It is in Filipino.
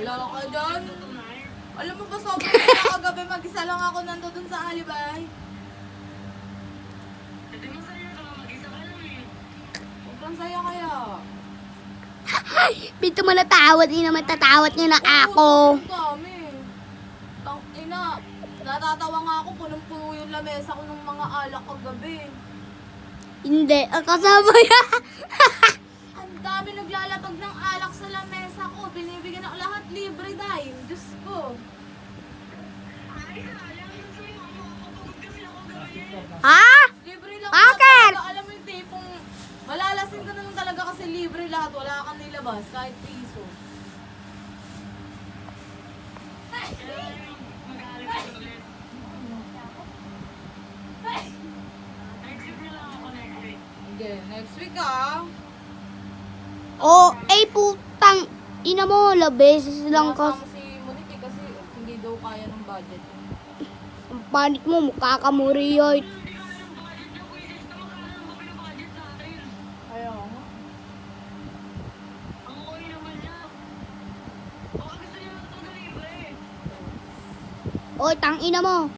Wala ka dyan. Alam mo ba, sobrang saya kagabi, mag-isa lang ako nandun sa Alibay. Hindi masaya ka, mag-isa ka lang eh. Sobrang saya kaya. Pito mo natawad, hindi naman tatawad niya na ako. Sobrang dami. Ina, natatawa nga ako, punong-puno yung lamesa ko ng mga alak kagabi. Hindi, ang kasama niya. Ang dami naglalatag ng alak sa lamesa ko. Binibigyan ako lahat libre dahil. Diyos ko. Ay, sayang. Sa'yo, makakapagod kasi ako gabi. Ha? Libre lang Bakit? talaga. Alam mo yung tipong malalasin ka naman talaga kasi libre lahat. Wala kang nilabas kahit piso. Magalit ako ulit. Next week na lang ako next week. Hindi, next week ah. Oh, putang. Ina mo, beses lang Kasama kas. si Monique kasi hindi daw kaya ng budget. Ang panit mo, mukha ka mo riyoy. Hindi kami ng budget niya, Quizes. Tamakala ng kami ng budget natin. Ayaw mo. Ang okay naman niya. Baka gusto niya lang ito na libre. Oy, tang ina mo.